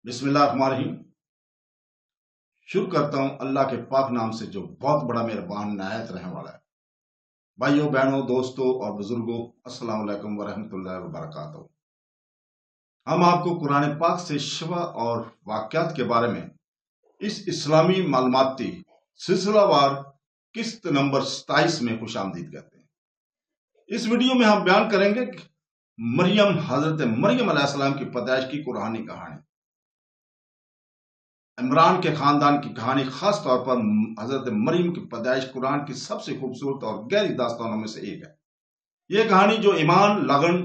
بسم اللہ الرحمن الرحیم۔ شروع کرتا ہوں اللہ کے پاک نام سے جو بہت بڑا مہربان نہایت رحم والا ہے۔ بھائیوں بہنوں دوستوں اور بزرگوں، السلام علیکم ورحمۃ اللہ وبرکاتہ۔ ہم آپ کو قرآن پاک سے شفا اور واقعات کے بارے میں اس اسلامی معلوماتی سلسلہ وار قسط نمبر 27 میں خوش آمدید کہتے ہیں۔ اس ویڈیو میں ہم بیان کریں گے کہ حضرت مریم علیہ السلام کی پیدائش کی قرآنی کہانی، عمران کے خاندان کی کہانی، خاص طور پر حضرت مریم کی پیدائش قرآن کی سب سے خوبصورت اور گہری داستانوں میں سے ایک ہے۔ یہ کہانی جو ایمان، لگن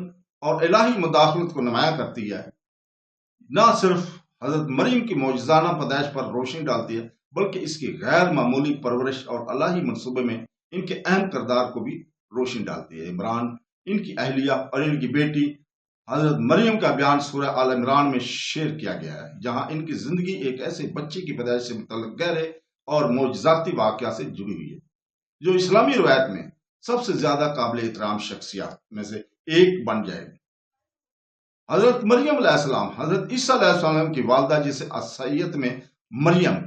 اور الہی مداخلت کو نمایاں کرتی ہے، نہ صرف حضرت مریم کی معجزانہ پیدائش پر روشنی ڈالتی ہے بلکہ اس کی غیر معمولی پرورش اور الہی منصوبے میں ان کے اہم کردار کو بھی روشنی ڈالتی ہے۔ عمران، ان کی اہلیہ اور ان کی بیٹی حضرت مریم کا بیان سورہ آل عمران میں شیئر کیا گیا ہے، جہاں ان کی زندگی ایک ایسے بچے کی پیدائش سے متعلق گہرے اور معجزاتی واقعہ سے جڑی ہوئی ہے جو اسلامی روایت میں سب سے زیادہ قابل احترام شخصیات میں سے ایک بن جائے گی۔ حضرت مریم علیہ السلام حضرت عیسیٰ علیہ السلام کی والدہ، جسے عیسائیت میں مریم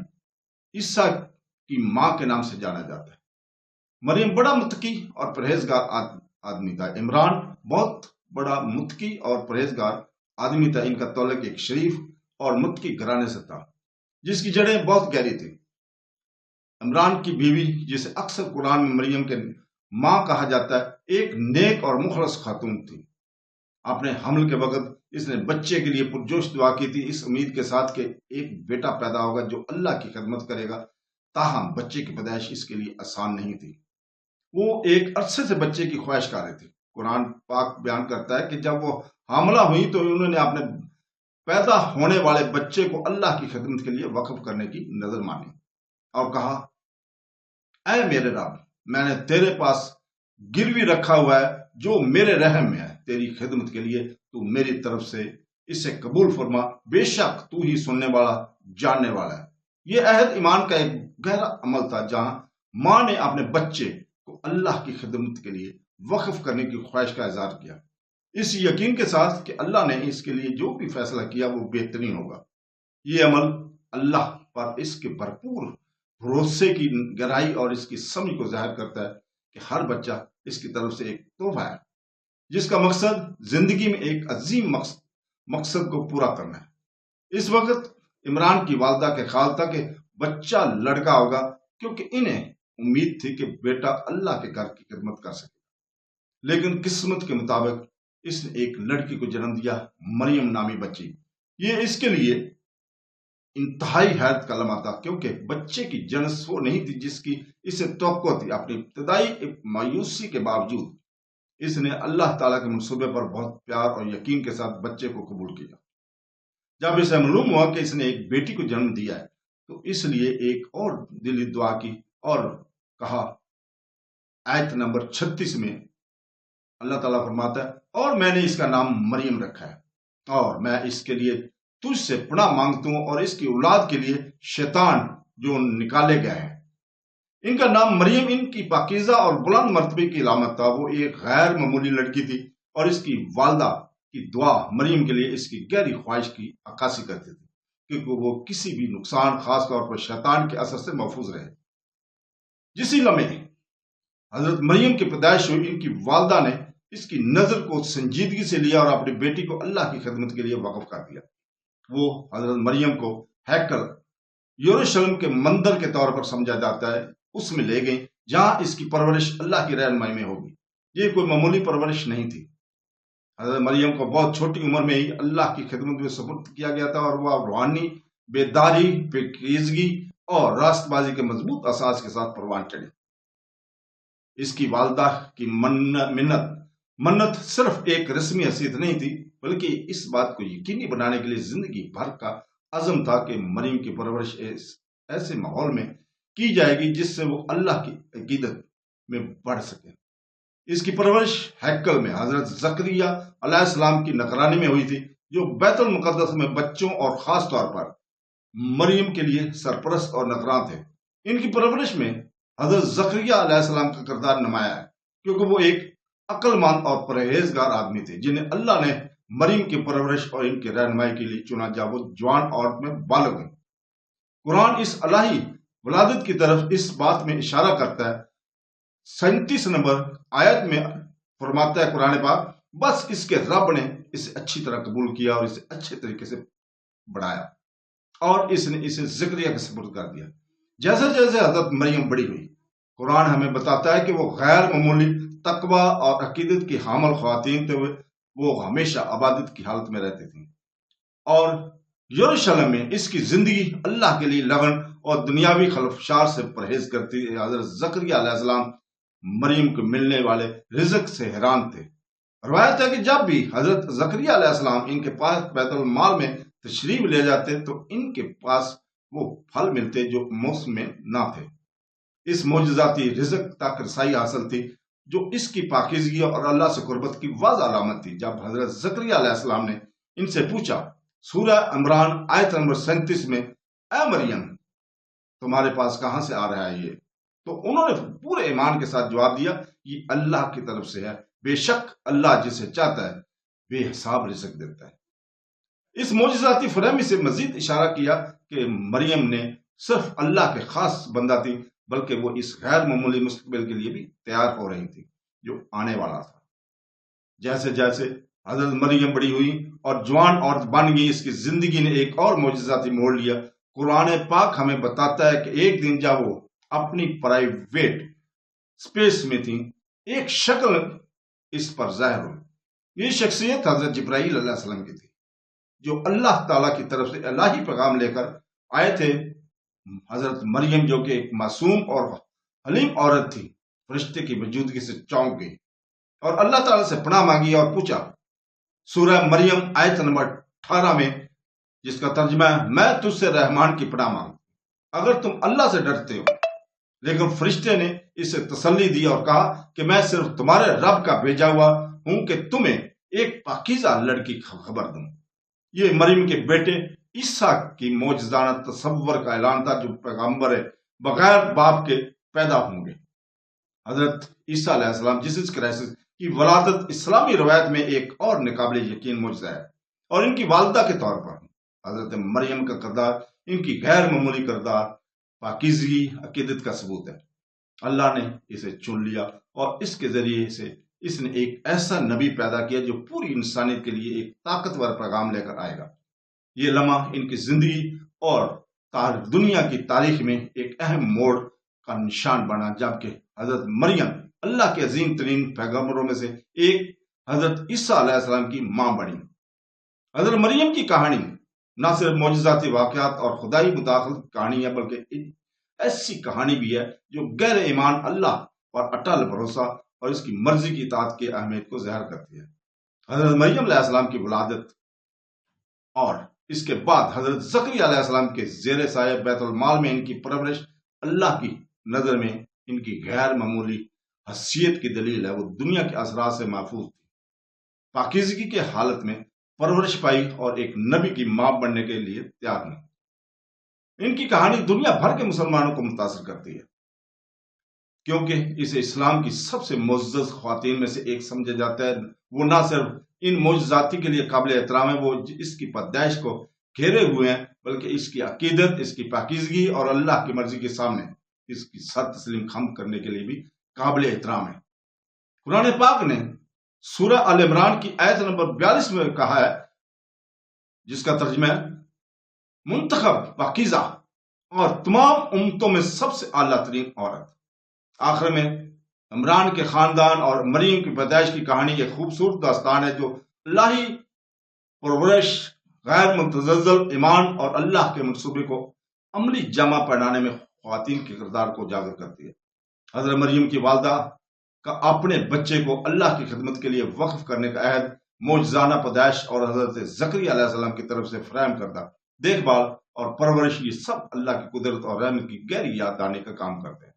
عیسیٰ کی ماں کے نام سے جانا جاتا ہے۔ مریم بڑا متقی اور پرہیزگار آدمی تھا۔ عمران بہت بڑا متقی اور پرہیزگار آدمی تھا۔ ان کا تعلق ایک شریف اور متقی گھرانے سے تھا جس کی جڑیں بہت گہری تھی۔ عمران کی بیوی، جسے اکثر قرآن میں مریم کے ماں کہا جاتا ہے، ایک نیک اور مخلص خاتون تھی۔ اپنے حمل کے وقت اس نے بچے کے لیے پرجوش دعا کی تھی، اس امید کے ساتھ کہ ایک بیٹا پیدا ہوگا جو اللہ کی خدمت کرے گا۔ تاہم بچے کی پیدائش اس کے لیے آسان نہیں تھی۔ وہ ایک عرصے سے بچے کی خواہش کر رہی تھی۔ قرآن پاک بیان کرتا ہے کہ جب وہ حاملہ ہوئی تو انہوں نے اپنے پیدا ہونے والے بچے کو اللہ کی خدمت کے لیے وقف کرنے کی نظر مانی اور کہا، اے میرے رب، میں نے تیرے پاس گروی رکھا ہوا ہے جو میرے رحم میں ہے، تیری خدمت کے لیے تو میری طرف سے اسے قبول فرما، بے شک تو ہی سننے والا، جاننے والا ہے۔ یہ عہد ایمان کا ایک گہرا عمل تھا، جہاں ماں نے اپنے بچے کو اللہ کی خدمت کے لیے وقف کرنے کی خواہش کا اظہار کیا، اس یقین کے ساتھ کہ اللہ نے اس کے لیے جو بھی فیصلہ کیا وہ بہترین ہوگا۔ یہ عمل اللہ پر اس کے بھرپور بھروسے کی گہرائی اور اس کی سمجھ کو ظاہر کرتا ہے کہ ہر بچہ اس کی طرف سے ایک تحفہ ہے جس کا مقصد زندگی میں ایک عظیم مقصد کو پورا کرنا ہے۔ اس وقت عمران کی والدہ کے خیال تھا کہ بچہ لڑکا ہوگا، کیونکہ انہیں امید تھی کہ بیٹا اللہ کے گھر کی خدمت کر سکے، لیکن قسمت کے مطابق اس نے ایک لڑکی کو جنم دیا، مریم نامی بچی۔ یہ اس کے لیے انتہائی حیرت کا لمحہ تھا، کیونکہ بچے کی جنس وہ نہیں تھی جس کی اسے توقع تھی۔ اپنی ابتدائی مایوسی کے باوجود اس نے اللہ تعالیٰ کے منصوبے پر بہت پیار اور یقین کے ساتھ بچے کو قبول کیا۔ جب اسے معلوم ہوا کہ اس نے ایک بیٹی کو جنم دیا ہے تو اس لیے ایک اور دلی دعا کی اور کہا، آیت نمبر 36 میں اللہ تعالیٰ فرماتا ہے، اور میں نے اس کا نام مریم رکھا ہے، اور میں اس کے لیے تجھ سے پناہ مانگتا ہوں اور اس کی اولاد کے لیے شیطان جو نکالے گئے ہیں۔ ان کا نام مریم ان کی پاکیزہ اور بلند مرتبے کی علامت تھا۔ وہ ایک غیر معمولی لڑکی تھی اور اس کی والدہ کی دعا مریم کے لیے اس کی گہری خواہش کی عکاسی کرتی تھی، کیونکہ وہ کسی بھی نقصان، خاص طور پر شیطان کے اثر سے محفوظ رہے۔ جسی لمحے حضرت مریم کی پیدائش ہوئی، ان کی والدہ نے اس کی نظر کو سنجیدگی سے لیا اور اپنی بیٹی کو اللہ کی خدمت کے لیے وقف کر دیا۔ وہ حضرت مریم کو ہیکل یروشلم کے مندر کے طور پر سمجھا جاتا ہے، اس میں لے گئے جہاں اس کی پرورش اللہ کی رہنمائی میں ہوگی۔ یہ کوئی معمولی پرورش نہیں تھی۔ حضرت مریم کو بہت چھوٹی عمر میں ہی اللہ کی خدمت میں سپرد کیا گیا تھا اور وہ روحانی بیداری، پاکیزگی اور راست بازی کے مضبوط اساس کے ساتھ پروان چڑھی۔ اس کی والدہ کی منت صرف ایک رسمی حیثیت نہیں تھی، بلکہ اس بات کو یقینی بنانے کے لیے زندگی بھر کا عزم تھا کہ مریم کی پرورش ایسے ماحول میں کی جائے گی جس سے وہ اللہ کی عقیدت میں بڑھ سکے۔ اس کی پرورش ہیکل میں حضرت زکریا علیہ السلام کی نگرانی میں ہوئی تھی، جو بیت المقدس میں بچوں اور خاص طور پر مریم کے لیے سرپرست اور نگراں تھے۔ ان کی پرورش میں حضرت زکریا علیہ السلام کا کردار نمایاں ہے، کیونکہ وہ ایک عقل مند اور پرہیزگار آدمی تھے جنہیں اللہ نے مریم کی پرورش اور ان کی رہنمائی کے لیے چنا جب وہ جوان عورت میں بالغ ہوئی۔ قرآن اس الہی ولادت کی طرف اس بات میں اشارہ کرتا ہے۔ 37 نمبر آیت میں فرماتا ہے قرآن پاک، بس اس کے رب نے اسے اچھی طرح قبول کیا اور اسے اچھے طریقے سے بڑھایا اور اس نے اسے زکریا کے سپرد کر دیا۔ جیسے جیسے حضرت مریم بڑی ہوئی، قرآن ہمیں بتاتا ہے کہ وہ غیر معمولی تقوی اور عقیدت کی حامل خواتین تھے۔ وہ ہمیشہ عبادت کی حالت میں رہتی تھیں اور یروشلم میں اس کی زندگی اللہ کے لیے لگن اور دنیاوی خلفشار سے پرہیز کرتی ہے۔ حضرت زکریا علیہ السلام مریم کو ملنے والے رزق سے حیران تھے۔ روایت ہے کہ جب بھی حضرت زکریا علیہ السلام ان کے پاس بیت المال میں تشریف لے جاتے تو ان کے پاس وہ پھل ملتے جو موسم میں نہ تھے۔ اس معجزاتی رزق تک رسائی حاصل تھی جو اس کی پاکیزگی اور اللہ سے قربت کی واضح علامت تھی۔ جب حضرت زکریا علیہ السلام نے ان سے پوچھا سورہ عمران آیت نمبر 37 میں، اے مریم تمہارے پاس کہاں سے آ رہا ہے یہ، تو انہوں نے پورے ایمان کے ساتھ جواب دیا، یہ اللہ کی طرف سے ہے، بے شک اللہ جسے چاہتا ہے بے حساب رزق دیتا ہے۔ اس معجزاتی فہمی سے مزید اشارہ کیا کہ مریم نے صرف اللہ کے خاص بندہ تھی، بلکہ وہ اس غیر معمولی مستقبل کے لیے بھی تیار ہو رہی تھی جو آنے والا تھا۔ جیسے جیسے حضرت مریم بڑی ہوئی اور جوان عورت بن گئی، اس کی زندگی نے ایک اور معجزاتی موڑ لیا۔ قرآن پاک ہمیں بتاتا ہے کہ ایک دن جب وہ اپنی پرائیویٹ سپیس میں تھی، ایک شکل اس پر ظاہر ہوئی۔ یہ شخصیت حضرت جبرائیل علیہ السلام کی تھی، جو اللہ تعالیٰ کی طرف سے الہی پیغام لے کر آئے تھے۔ حضرت مریم جو کہ ایک معصوم اور حلیم عورت تھی، فرشتے کی موجودگی سے چونک گئی اور اللہ تعالیٰ سے پناہ مانگی اور پوچھا۔ سورہ مریم آیت نمبر 18 میں، جس کا ترجمہ ہے، میں تجھ سے رحمان کی پناہ مانگتا ہوں اگر تم اللہ سے ڈرتے ہو۔ لیکن فرشتے نے اسے تسلی دی اور کہا کہ میں صرف تمہارے رب کا بھیجا ہوا ہوں کہ تمہیں ایک پاکیزہ لڑکی خبر دوں۔ یہ مریم کے بیٹے عیسیٰ کی معجزانہ تصور کا اعلان تھا، جو پیغمبر بغیر باپ کے پیدا ہوں گے۔ حضرت عیسیٰ علیہ السلام جیسس کرائسٹ کی ولادت اسلامی روایت میں ایک اور ناقابل یقین معجزہ ہے، اور ان کی والدہ کے طور پر حضرت مریم کا کردار، ان کی غیر معمولی کردار، پاکیزگی، عقیدت کا ثبوت ہے۔ اللہ نے اسے چن لیا اور اس کے ذریعے سے اس نے ایک ایسا نبی پیدا کیا جو پوری انسانیت کے لیے ایک طاقتور پیغام لے کر آئے گا۔ یہ لمحہ ان کی زندگی اور دنیا کی تاریخ میں ایک اہم موڑ کا نشان بنا، جبکہ حضرت مریم اللہ کے عظیم ترین پیغمبروں میں سے ایک حضرت عیسیٰ علیہ السلام کی ماں بنی۔ حضرت مریم کی کہانی نہ صرف معجزاتی واقعات اور خدائی مداخلت کی کہانی ہے، بلکہ ایسی کہانی بھی ہے جو غیر ایمان اللہ پر اٹل بھروسہ اور اس کی مرضی کی اطاعت کی اہمیت کو ظاہر کرتی ہے۔ حضرت مریم علیہ السلام کی ولادت اور اس کے بعد حضرت زکریا علیہ السلام کے زیر سایہ بیت المال میں ان کی پرورش اللہ کی نظر میں ان کی غیر معمولی حیثیت کی دلیل ہے۔ وہ دنیا کے اثرات سے محفوظ تھی، پاکیزگی کے حالت میں پرورش پائی اور ایک نبی کی ماں بننے کے لیے تیار ہوئی۔ ان کی کہانی دنیا بھر کے مسلمانوں کو متاثر کرتی ہے، کیونکہ اسے اسلام کی سب سے معزز خواتین میں سے ایک سمجھا جاتا ہے۔ وہ نہ صرف ان معجزاتی کے لیے قابل احترام ہے، وہ اس کی پیدائش کو گھیرے ہوئے ہیں، بلکہ اس کی عقیدت، اس کی پاکیزگی اور اللہ کی مرضی کے سامنے اس کی سر تسلیم خم کرنے کے لیے بھی قابل احترام ہے۔ قرآن پاک نے سورہ آل عمران کی آیت نمبر 42 میں کہا ہے، جس کا ترجمہ ہے منتخب، پاکیزہ اور تمام امتوں میں سب سے اعلیٰ ترین عورت۔ آخر میں عمران کے خاندان اور مریم کی پیدائش کی کہانی ایک خوبصورت داستان ہے جو الہی پرورش، غیر متزلزل ایمان اور اللہ کے منصوبے کو عملی جامہ پہنانے میں خواتین کے کردار کو اجاگر کرتی ہے۔ حضرت مریم کی والدہ کا اپنے بچے کو اللہ کی خدمت کے لیے وقف کرنے کا عہد، معجزانہ پیدائش اور حضرت زکریا علیہ السلام کی طرف سے فراہم کردہ دیکھ بھال اور پرورش، یہ سب اللہ کی قدرت اور رحمت کی گہری یاد دہانی کا کام کرتے ہیں۔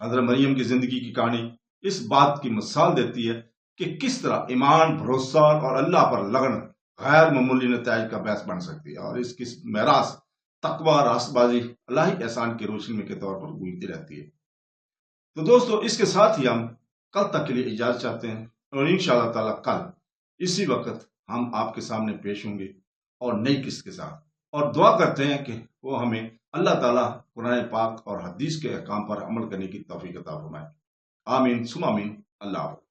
حضرت مریم کی زندگی کی کہانی اس بات کی مثال دیتی ہے کہ کس طرح ایمان، بھروسہ اور اللہ پر لگن غیر معمولی نتائج کا باعث بن سکتی ہے، اور اس کی میراث تقوی، راست بازی الہی احسان کی روشنی کے طور پر گونجتی رہتی ہے۔ تو دوستو، اس کے ساتھ ہی ہم کل تک کے لیے اجازت چاہتے ہیں، اور انشاءاللہ تعالی کل اسی وقت ہم آپ کے سامنے پیش ہوں گے اور نئی قسط کے ساتھ، اور دعا کرتے ہیں کہ وہ ہمیں اللہ تعالیٰ قرآن پاک اور حدیث کے احکام پر عمل کرنے کی توفیق عطا فرمائے۔ آمین ثم آمین۔ اللہ حافظ۔